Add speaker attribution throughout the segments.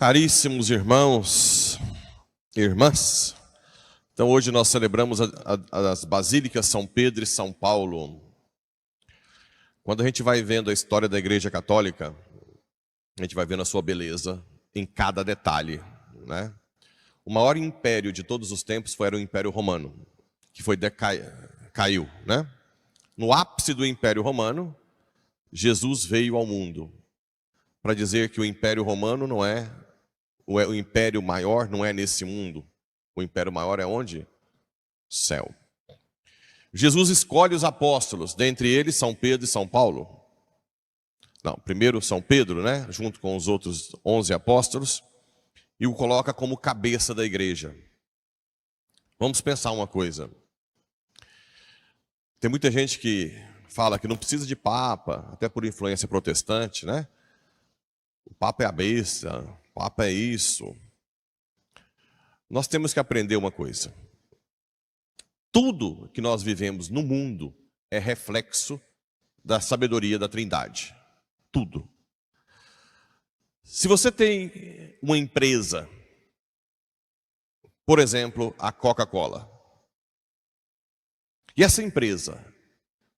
Speaker 1: Caríssimos irmãos e irmãs, então hoje nós celebramos as Basílicas São Pedro e São Paulo. Quando a gente vai vendo a história da Igreja Católica, a gente vai vendo a sua beleza em cada detalhe, né? O maior império de todos os tempos era o Império Romano, que caiu, né? No ápice do Império Romano, Jesus veio ao mundo para dizer que o Império Romano não é o império maior, não é nesse mundo. O império maior é onde? Céu. Jesus escolhe os apóstolos, dentre eles São Pedro e São Paulo. Não, primeiro São Pedro, né, junto com os outros 11 apóstolos, e o coloca como cabeça da igreja. Vamos pensar uma coisa. Tem muita gente que fala que não precisa de papa, até por influência protestante, né? O papa é a besta, o papa é isso. Nós temos que aprender uma coisa. Tudo que nós vivemos no mundo é reflexo da sabedoria da Trindade. Tudo. Se você tem uma empresa, por exemplo, a Coca-Cola, e essa empresa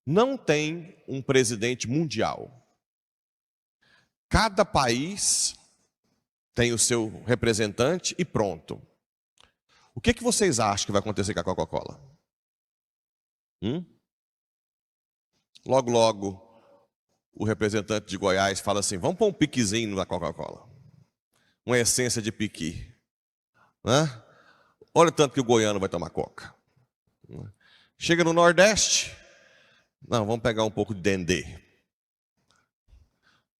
Speaker 1: não tem um presidente mundial, cada país tem o seu representante e pronto. O que vocês acham que vai acontecer com a Coca-Cola? Logo, logo, o representante de Goiás fala assim, vamos pôr um piquezinho na Coca-Cola. Uma essência de piqui. Né? Olha o tanto que o goiano vai tomar coca. Chega no Nordeste, não, vamos pegar um pouco de dendê.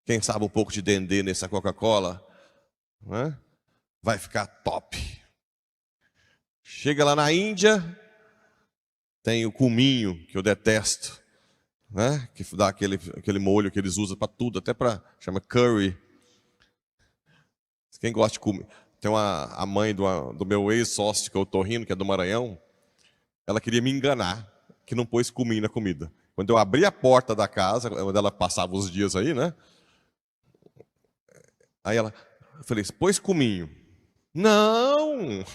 Speaker 1: Quem sabe um pouco de dendê nessa Coca-Cola, né? Vai ficar top. Chega lá na Índia, tem o cominho, que eu detesto, né? Que dá aquele molho que eles usam para tudo, até para, chama curry. Quem gosta de comer. Tem a mãe do meu ex-sócio, que é o Torrino, que é do Maranhão, ela queria me enganar, que não pôs cominho na comida. Quando eu abri a porta da casa, onde ela passava os dias aí, né? Aí eu falei, pôs cominho. Não!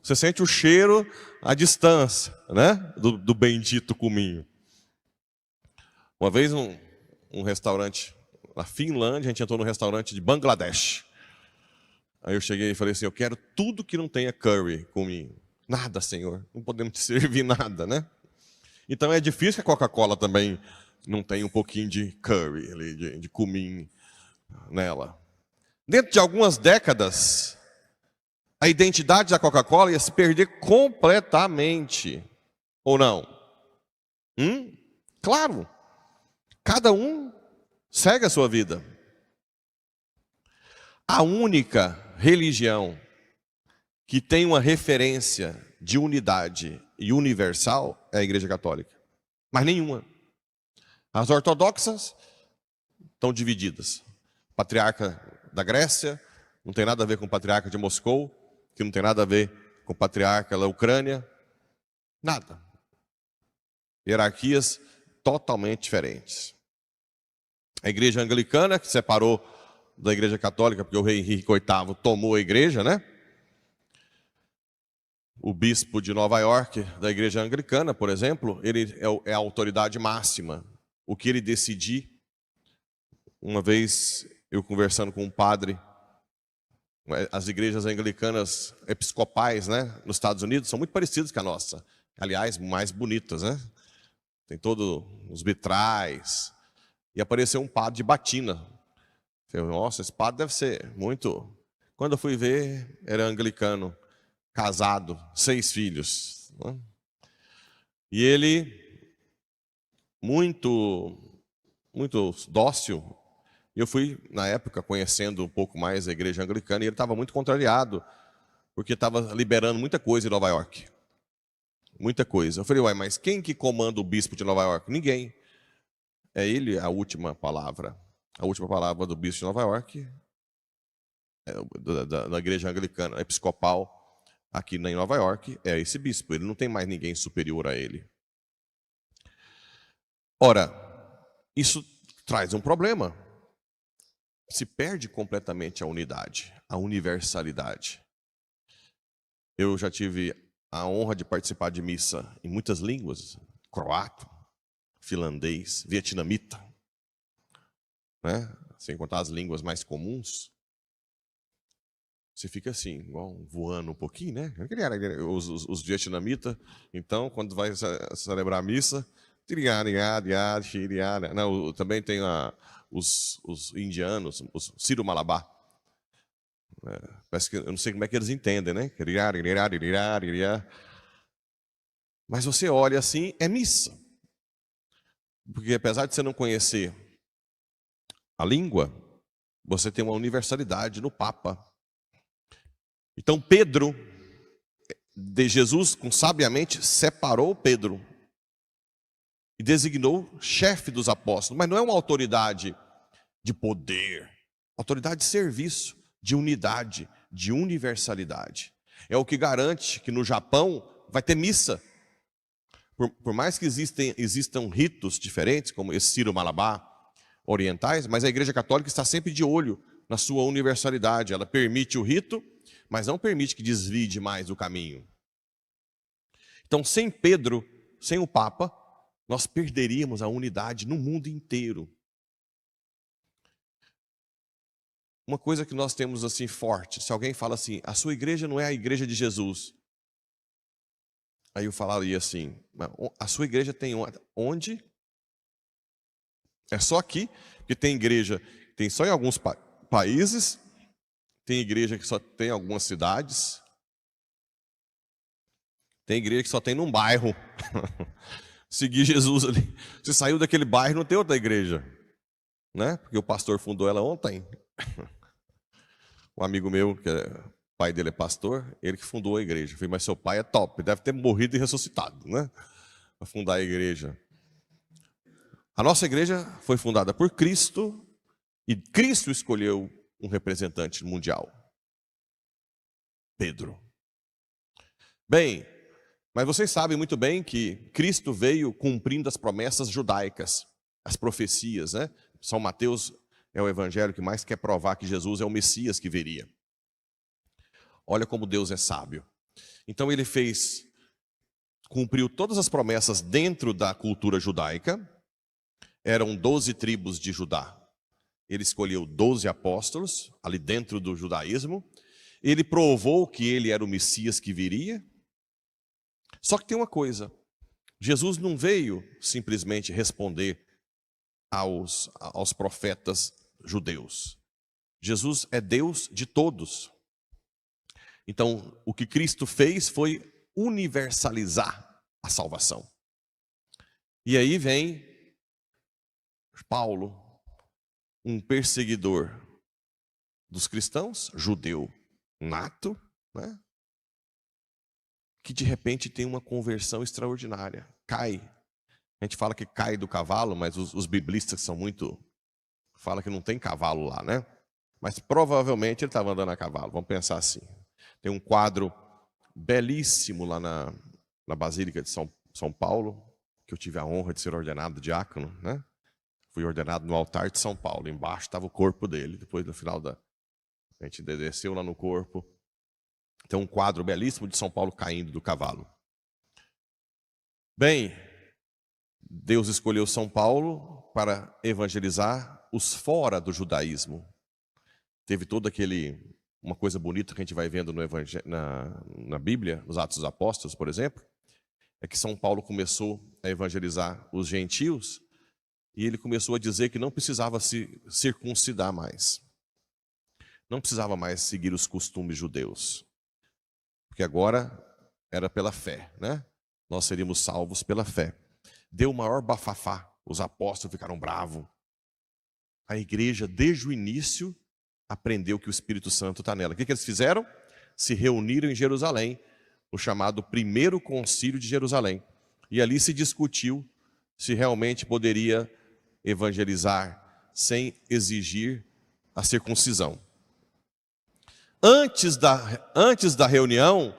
Speaker 1: Você sente o cheiro à distância, né? Do bendito cominho. Uma vez um restaurante na Finlândia, a gente entrou num restaurante de Bangladesh. Aí eu cheguei e falei assim, eu quero tudo que não tenha curry cominho. Nada, senhor, não podemos te servir nada, né? Então é difícil que a Coca-Cola também não tenha um pouquinho de curry, ali, de cominho nela. Dentro de algumas décadas, a identidade da Coca-Cola ia se perder completamente. Ou não? Claro. Cada um segue a sua vida. A única religião que tem uma referência de unidade e universal é a Igreja Católica. Mas nenhuma. As ortodoxas estão divididas. Patriarca da Grécia não tem nada a ver com o patriarca de Moscou, que não tem nada a ver com o patriarca da Ucrânia. Nada. Hierarquias totalmente diferentes. A Igreja Anglicana, que separou da Igreja Católica, porque o rei Henrique VIII tomou a igreja, né? O bispo de Nova York, da Igreja Anglicana, por exemplo, ele é a autoridade máxima. O que ele decidir, uma vez eu conversando com um padre, as igrejas anglicanas episcopais, né, nos Estados Unidos, são muito parecidas com a nossa. Aliás, mais bonitas, né? Tem todos os vitrais. E apareceu um padre de batina. Eu falei, nossa, esse padre deve ser muito... Quando eu fui ver, era anglicano, casado, 6 filhos. Né? E ele, muito dócil. Eu fui, na época, conhecendo um pouco mais a igreja anglicana, e ele estava muito contrariado, porque estava liberando muita coisa em Nova York. Muita coisa. Eu falei, uai, mas quem que comanda o bispo de Nova York? Ninguém. É ele a última palavra. A última palavra do bispo de Nova York, da igreja anglicana, episcopal, aqui em Nova York, é esse bispo. Ele não tem mais ninguém superior a ele. Ora, isso traz um problema. se perde completamente a unidade, a universalidade. Eu já tive a honra de participar de missa em muitas línguas, croata, finlandês, vietnamita, né? Sem contar as línguas mais comuns. Você fica assim, igual voando um pouquinho, né? Os vietnamitas, então, quando vai celebrar a missa, não, também tem os indianos, os Ciro Malabar. Parece que eu não sei como é que eles entendem, né? Mas você olha assim, é missa. Porque apesar de você não conhecer a língua, você tem uma universalidade no Papa. Então Pedro, de Jesus, sabiamente, separou Pedro e designou chefe dos apóstolos. Mas não é uma autoridade de poder, autoridade de serviço, de unidade, de universalidade. É o que garante que no Japão vai ter missa. Por mais que existam ritos diferentes, como esse Ciro Malabar, orientais, mas a Igreja Católica está sempre de olho na sua universalidade. Ela permite o rito, mas não permite que desvie demais o caminho. Então, sem Pedro, sem o Papa, nós perderíamos a unidade no mundo inteiro. Uma coisa que nós temos assim forte, se alguém fala assim, a sua igreja não é a igreja de Jesus. Aí eu falaria assim, a sua igreja tem onde? É só aqui, porque tem igreja, tem só em alguns países, tem igreja que só tem em algumas cidades, tem igreja que só tem num bairro. Seguir Jesus ali. Você saiu daquele bairro, não tem outra igreja, né? Porque o pastor fundou ela ontem. Um amigo meu, que o pai dele é pastor, ele que fundou a igreja. Eu falei, mas seu pai é top, deve ter morrido e ressuscitado, né? Para fundar a igreja. A nossa igreja foi fundada por Cristo e Cristo escolheu um representante mundial, Pedro. Bem, mas vocês sabem muito bem que Cristo veio cumprindo as promessas judaicas, as profecias, né? São Mateus é o evangelho que mais quer provar que Jesus é o Messias que viria. Olha como Deus é sábio. Então ele cumpriu todas as promessas dentro da cultura judaica. Eram 12 tribos de Judá. Ele escolheu 12 apóstolos, ali dentro do judaísmo. Ele provou que ele era o Messias que viria. Só que tem uma coisa, Jesus não veio simplesmente responder aos profetas judeus. Jesus é Deus de todos. Então, o que Cristo fez foi universalizar a salvação. E aí vem Paulo, um perseguidor dos cristãos, judeu nato, né? Que de repente tem uma conversão extraordinária, cai. A gente fala que cai do cavalo, mas os biblistas são muito... Fala que não tem cavalo lá, né? Mas provavelmente ele estava andando a cavalo, vamos pensar assim. Tem um quadro belíssimo lá na Basílica de São Paulo, que eu tive a honra de ser ordenado diácono, né? Fui ordenado no altar de São Paulo, embaixo estava o corpo dele, depois no final a gente desceu lá no corpo. Tem um quadro belíssimo de São Paulo caindo do cavalo. Bem, Deus escolheu São Paulo para evangelizar os fora do judaísmo. Teve toda uma coisa bonita que a gente vai vendo na Bíblia, nos Atos dos Apóstolos, por exemplo, é que São Paulo começou a evangelizar os gentios e ele começou a dizer que não precisava se circuncidar mais. Não precisava mais seguir os costumes judeus. Porque agora era pela fé, né? Nós seríamos salvos pela fé. Deu o maior bafafá, os apóstolos ficaram bravos. A igreja, desde o início, aprendeu que o Espírito Santo está nela. O que eles fizeram? Se reuniram em Jerusalém, o chamado primeiro concílio de Jerusalém. E ali se discutiu se realmente poderia evangelizar sem exigir a circuncisão. Antes da reunião,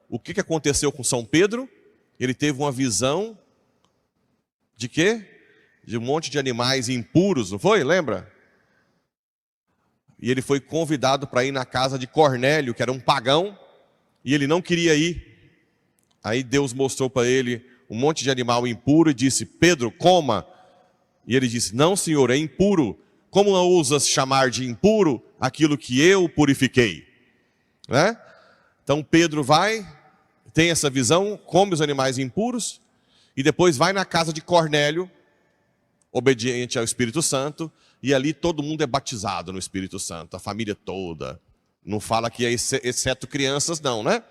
Speaker 1: o que aconteceu com São Pedro? Ele teve uma visão de quê? De um monte de animais impuros, não foi? Lembra? e ele foi convidado para ir na casa de Cornélio, que era um pagão, e ele não queria ir. Aí Deus mostrou para ele um monte de animal impuro e disse: Pedro, coma. E ele disse: não, Senhor, é impuro. Como ousas chamar de impuro aquilo que eu purifiquei? Né? Então Pedro vai, tem essa visão, come os animais impuros, e depois vai na casa de Cornélio, obediente ao Espírito Santo, e ali todo mundo é batizado no Espírito Santo, a família toda. Não fala que é exceto crianças não, né?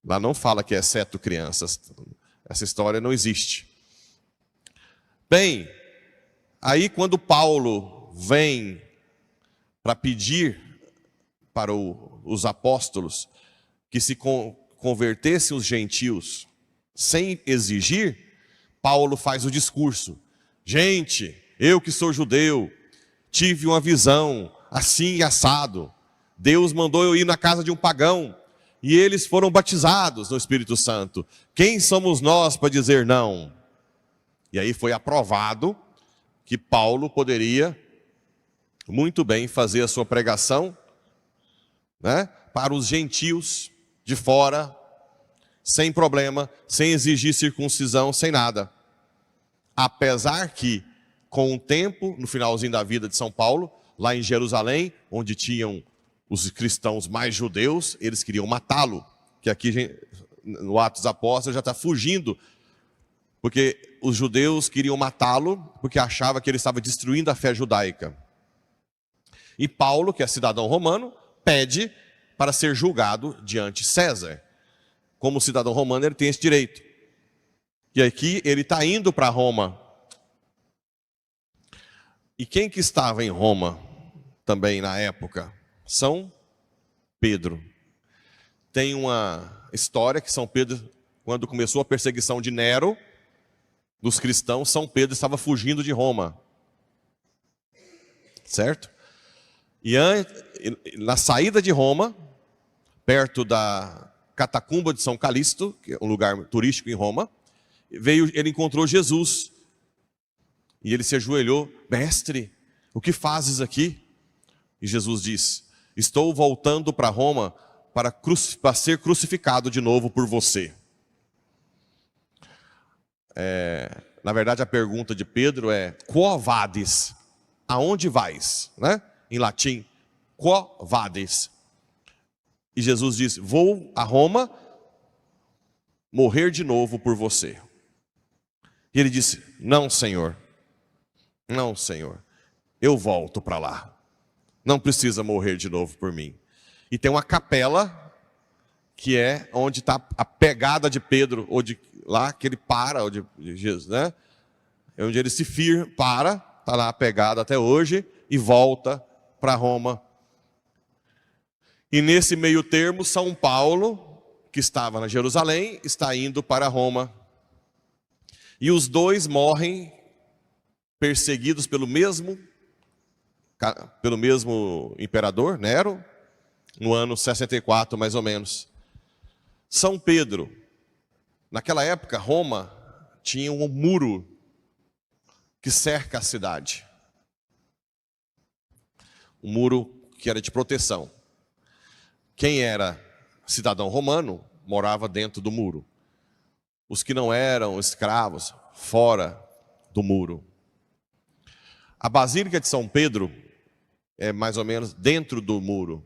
Speaker 1: Lá não fala que é exceto crianças. Essa história não existe. Bem, aí quando Paulo vem para pedir para os apóstolos que se convertessem os gentios sem exigir, Paulo faz o discurso. Gente, eu que sou judeu, tive uma visão assim e assado. Deus mandou eu ir na casa de um pagão e eles foram batizados no Espírito Santo. Quem somos nós para dizer não? E aí foi aprovado que Paulo poderia muito bem fazer a sua pregação, né, para os gentios de fora, sem problema, sem exigir circuncisão, sem nada. Apesar que, com o tempo, no finalzinho da vida de São Paulo, lá em Jerusalém, onde tinham os cristãos mais judeus, eles queriam matá-lo, que aqui no Atos dos Apóstolos já está fugindo, porque os judeus queriam matá-lo, porque achavam que ele estava destruindo a fé judaica. E Paulo, que é cidadão romano, pede para ser julgado diante César. Como cidadão romano, ele tem esse direito. E aqui ele está indo para Roma. E quem que estava em Roma também na época? São Pedro. Tem uma história que São Pedro, quando começou a perseguição de Nero, dos cristãos, São Pedro estava fugindo de Roma. Certo? E na saída de Roma, perto da Catacumba de São Calixto, que é um lugar turístico em Roma, ele encontrou Jesus. E ele se ajoelhou: mestre, o que fazes aqui? E Jesus diz: estou voltando para Roma para ser crucificado de novo por você. Na verdade, a pergunta de Pedro é: quo vadis? Aonde vais? Né? Em latim, quo vadis? E Jesus diz: vou a Roma morrer de novo por você. E ele disse: não, Senhor. Não, Senhor. Eu volto para lá. Não precisa morrer de novo por mim. E tem uma capela que é onde está a pegada de Pedro, ou de lá que ele para, ou de Jesus, né? É onde ele se para, está lá a pegada até hoje, e volta para Roma. E nesse meio termo, São Paulo, que estava na Jerusalém, está indo para Roma. E os dois morrem perseguidos pelo mesmo imperador, Nero, no ano 64, mais ou menos. São Pedro, naquela época, Roma tinha um muro que cerca a cidade. Um muro que era de proteção. Quem era cidadão romano morava dentro do muro. Os que não eram escravos, fora do muro. A Basílica de São Pedro é mais ou menos dentro do muro.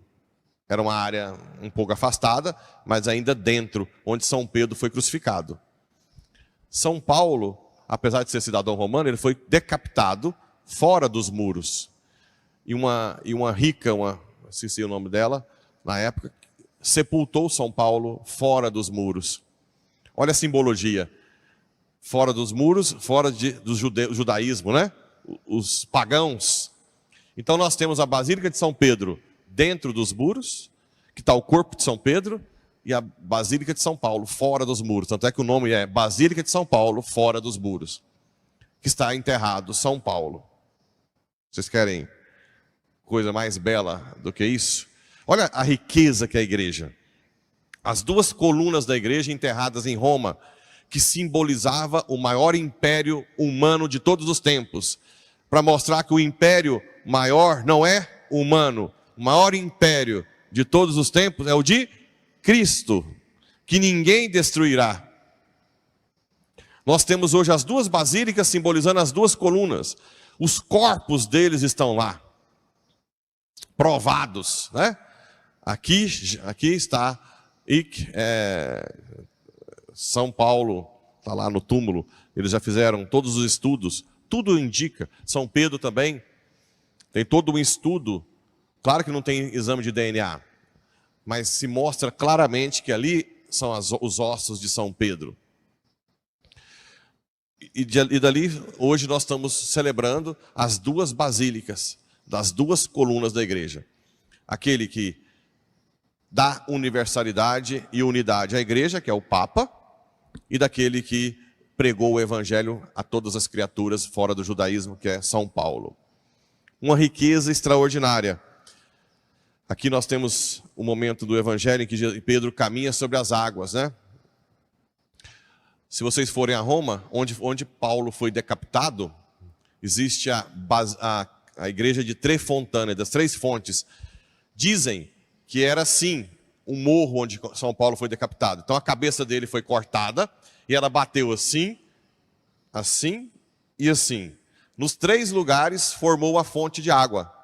Speaker 1: Era uma área um pouco afastada, mas ainda dentro, onde São Pedro foi crucificado. São Paulo, apesar de ser cidadão romano, ele foi decapitado fora dos muros. E uma rica, esqueci o nome dela, na época, sepultou São Paulo fora dos muros. Olha a simbologia. Fora dos muros, fora do judaísmo, né? Os pagãos. Então nós temos a Basílica de São Pedro dentro dos muros, que está o corpo de São Pedro, e a Basílica de São Paulo fora dos muros. Tanto é que o nome é Basílica de São Paulo fora dos muros, que está enterrado São Paulo. Vocês querem coisa mais bela do que isso? Olha a riqueza que é a igreja. As duas colunas da igreja enterradas em Roma, que simbolizava o maior império humano de todos os tempos, para mostrar que o império maior não é humano, o maior império de todos os tempos é o de Cristo, que ninguém destruirá. Nós temos hoje as duas basílicas simbolizando as duas colunas. Os corpos deles estão lá, provados, né? Aqui está São Paulo, está lá no túmulo. Eles já fizeram todos os estudos, tudo indica. São Pedro também tem todo um estudo. Claro que não tem exame de DNA, mas se mostra claramente que ali são os ossos de São Pedro. E dali, hoje nós estamos celebrando as duas basílicas, das duas colunas da igreja. Aquele que dá universalidade e unidade à igreja, que é o Papa, e daquele que pregou o evangelho a todas as criaturas fora do judaísmo, que é São Paulo. Uma riqueza extraordinária. Aqui nós temos o momento do evangelho em que Pedro caminha sobre as águas, né? Se vocês forem a Roma, onde Paulo foi decapitado, existe a igreja de Tre Fontane, das três fontes. Dizem que era assim, o morro onde São Paulo foi decapitado. Então a cabeça dele foi cortada e ela bateu assim, assim e assim. Nos três lugares formou a fonte de água.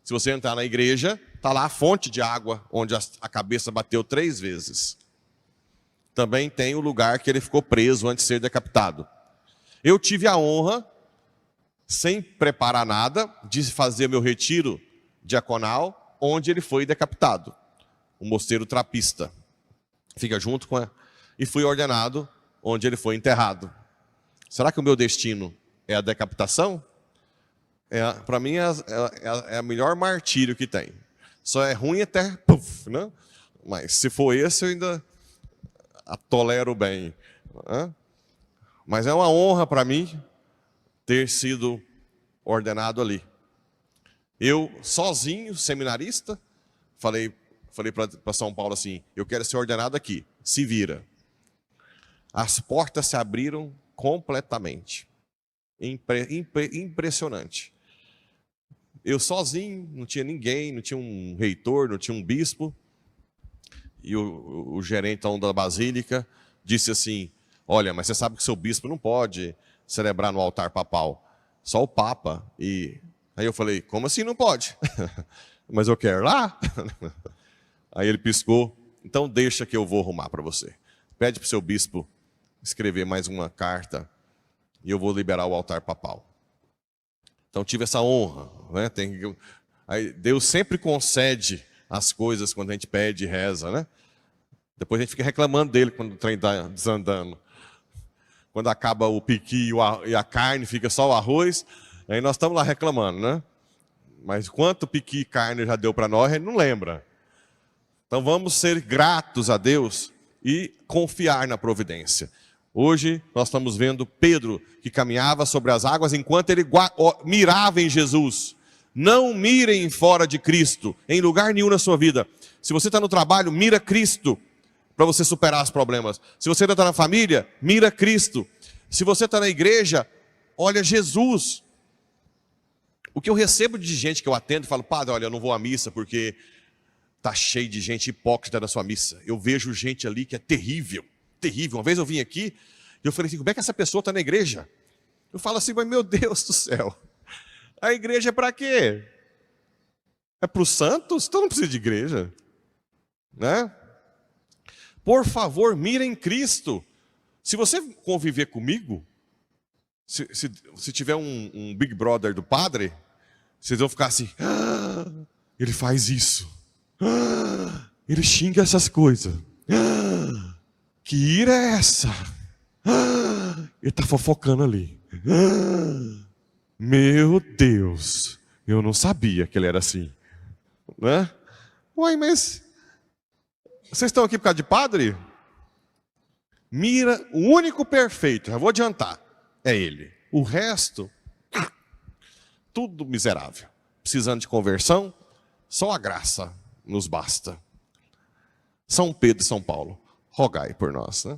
Speaker 1: Se você entrar na igreja, está lá a fonte de água, onde a cabeça bateu 3 vezes. Também tem o lugar que ele ficou preso antes de ser decapitado. Eu tive a honra, sem preparar nada, de fazer meu retiro diaconal, onde ele foi decapitado. O mosteiro trapista. Fica junto com e fui ordenado onde ele foi enterrado. Será que o meu destino é a decapitação? Para mim é a melhor martírio que tem. Só é ruim até puff, né? Mas se for esse, eu ainda a tolero bem. Né? Mas é uma honra para mim ter sido ordenado ali. Eu, sozinho, seminarista, falei para São Paulo assim, eu quero ser ordenado aqui, se vira. As portas se abriram completamente. Impressionante. Eu sozinho, não tinha ninguém, não tinha um reitor, não tinha um bispo. E o gerente da basílica disse assim, olha, mas você sabe que seu bispo não pode celebrar no altar papal, só o Papa. E aí eu falei, como assim não pode? Mas eu quero lá. Aí ele piscou, então deixa que eu vou arrumar para você. Pede para o seu bispo escrever mais uma carta e eu vou liberar o altar papal. Então tive essa honra, né? Aí Deus sempre concede as coisas quando a gente pede e reza, né? Depois a gente fica reclamando dele quando o trem está desandando. Quando acaba o piqui e a carne, fica só o arroz, aí nós estamos lá reclamando, né? Mas quanto piqui e carne já deu para nós, a gente não lembra. Então vamos ser gratos a Deus e confiar na providência. Hoje nós estamos vendo Pedro que caminhava sobre as águas enquanto ele mirava em Jesus. Não mirem fora de Cristo, em lugar nenhum na sua vida. Se você está no trabalho, mira Cristo para você superar os problemas. Se você está na família, mira Cristo. Se você está na igreja, olha Jesus. O que eu recebo de gente que eu atendo, falo, padre, olha, eu não vou à missa porque está cheio de gente hipócrita na sua missa. Eu vejo gente ali que é terrível, terrível. Uma vez eu vim aqui e eu falei assim, como é que essa pessoa está na igreja? Eu falo assim, mas meu Deus do céu. A igreja é para quê? É para os santos? Então não precisa de igreja. Né? Por favor, mira em Cristo. Se você conviver comigo, se tiver um Big Brother do padre, vocês vão ficar assim, ele faz isso. Ele xinga essas coisas. Que ira é essa? Ele está fofocando ali. Meu Deus, eu não sabia que ele era assim. Né? Uai, mas vocês estão aqui por causa de padre? Mira, o único perfeito, já vou adiantar, é ele. O resto, tudo miserável. Precisando de conversão, só a graça nos basta. São Pedro e São Paulo, rogai por nós, né?